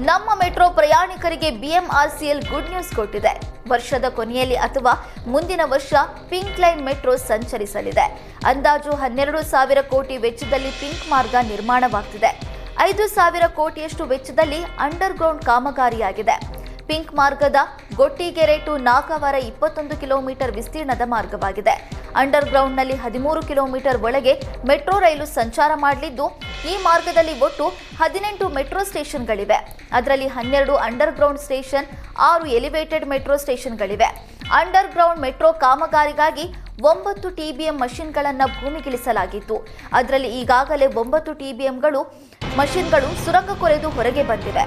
ನಮ್ಮ ಮೆಟ್ರೋ ಪ್ರಯಾಣಿಕರಿಗೆ BMRCL good news ಕೊಟ್ಟಿದೆ. ವರ್ಷದ ಕೊನೆಯಲ್ಲಿ ಅಥವಾ ಮುಂದಿನ ವರ್ಷ ಪಿಂಕ್ ಲೈನ್ ಮೆಟ್ರೋ ಸಂಚರಿಸಲಿದೆ. ಅಂದಾಜು 12,000 ಕೋಟಿ ವೆಚ್ಚದಲ್ಲಿ ಪಿಂಕ್ ಮಾರ್ಗ ನಿರ್ಮಾಣವಾಗ್ತಿದೆ. 5,000 ಕೋಟಿಯಷ್ಟು ವೆಚ್ಚದಲ್ಲಿ ಅಂಡರ್ ಗ್ರೌಂಡ್ ಕಾಮಗಾರಿಯಾಗಿದೆ. ಪಿಂಕ್ ಮಾರ್ಗದ ಗೊಟ್ಟಿಗೆರೆ ಟು ನಾಗವಾರ 21 ಕಿಲೋಮೀಟರ್ ವಿಸ್ತೀರ್ಣದ ಮಾರ್ಗವಾಗಿದೆ. ಅಂಡರ್ ಗ್ರೌಂಡ್ನಲ್ಲಿ 13 ಕಿಲೋಮೀಟರ್ ಒಳಗೆ ಮೆಟ್ರೋ ರೈಲು ಸಂಚಾರ ಮಾಡಲಿದ್ದು, ಈ ಮಾರ್ಗದಲ್ಲಿ ಒಟ್ಟು 18 ಮೆಟ್ರೋ ಸ್ಟೇಷನ್ಗಳಿವೆ. ಅದರಲ್ಲಿ 12 underground station, 6 elevated metro ಸ್ಟೇಷನ್ಗಳಿವೆ. ಅಂಡರ್ ಗ್ರೌಂಡ್ ಮೆಟ್ರೋ ಕಾಮಗಾರಿಗಾಗಿ 9 ಟಿಬಿಎಂ ಮಷಿನ್ಗಳನ್ನು ಭೂಮಿಗಿಳಿಸಲಾಗಿತ್ತು. ಅದರಲ್ಲಿ ಈಗಾಗಲೇ 9 ಟಿಬಿಎಂಗಳು ಮಷಿನ್ಗಳು ಸುರಂಗ ಕೊರೆದು ಹೊರಗೆ ಬಂದಿವೆ.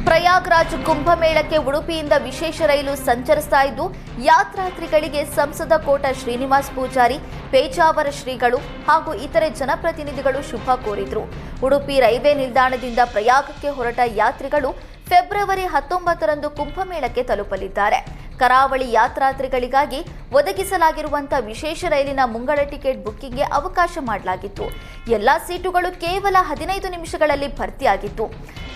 ಪ್ರಯಾಗ್ರಾಜ್ ಕುಂಭಮೇಳಕ್ಕೆ ಉಡುಪಿಯಿಂದ ವಿಶೇಷ ರೈಲು ಸಂಚರಿಸ್ತಾ ಇದ್ದು, ಯಾತ್ರಾರ್ಥಿಗಳಿಗೆ ಸಂಸದ ಕೋಟ ಶ್ರೀನಿವಾಸ್ ಪೂಜಾರಿ, ಪೇಜಾವರ ಶ್ರೀಗಳು ಹಾಗೂ ಇತರೆ ಜನಪ್ರತಿನಿಧಿಗಳು ಶುಭ ಕೋರಿದ್ರು. ಉಡುಪಿ ರೈಲ್ವೆ ನಿಲ್ದಾಣದಿಂದ ಪ್ರಯಾಗಕ್ಕೆ ಹೊರಟ ಯಾತ್ರಿಗಳು ಫೆಬ್ರವರಿ 19ರಂದು ಕುಂಭಮೇಳಕ್ಕೆ ತಲುಪಲಿದ್ದಾರೆ. ಕರಾವಳಿ ಯಾತ್ರಾರ್ಥಿಗಳಿಗಾಗಿ ಒದಗಿಸಲಾಗಿರುವಂತಹ ವಿಶೇಷ ರೈಲಿನ ಮುಂಗಡ ಟಿಕೆಟ್ ಬುಕ್ಕಿಂಗ್ಗೆ ಅವಕಾಶ ಮಾಡಲಾಗಿತ್ತು. ಎಲ್ಲಾ ಸೀಟುಗಳು ಕೇವಲ 15 ನಿಮಿಷಗಳಲ್ಲಿ ಭರ್ತಿಯಾಗಿತ್ತು.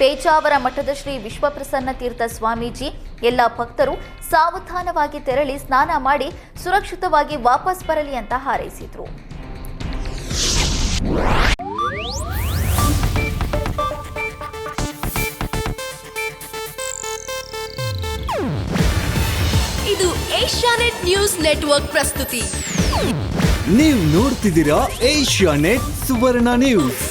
ಪೇಜಾವರ ಮಠದ ಶ್ರೀ ವಿಶ್ವಪ್ರಸನ್ನ ತೀರ್ಥ ಸ್ವಾಮೀಜಿ ಎಲ್ಲ ಭಕ್ತರು ಸಾವಧಾನವಾಗಿ ತೆರಳಿ ಸ್ನಾನ ಮಾಡಿ ಸುರಕ್ಷಿತವಾಗಿ ವಾಪಸ್ ಬರಲಿ ಅಂತ ಹಾರೈಸಿದ್ರು. ಇದು ಏಷ್ಯಾನೆಟ್ ನ್ಯೂಸ್ ನೆಟ್ವರ್ಕ್ ಪ್ರಸ್ತುತಿ. ನೀವು ನೋಡ್ತಿದ್ದೀರಾ ಏಷ್ಯಾನೆಟ್ ಸುವರ್ಣ ನ್ಯೂಸ್.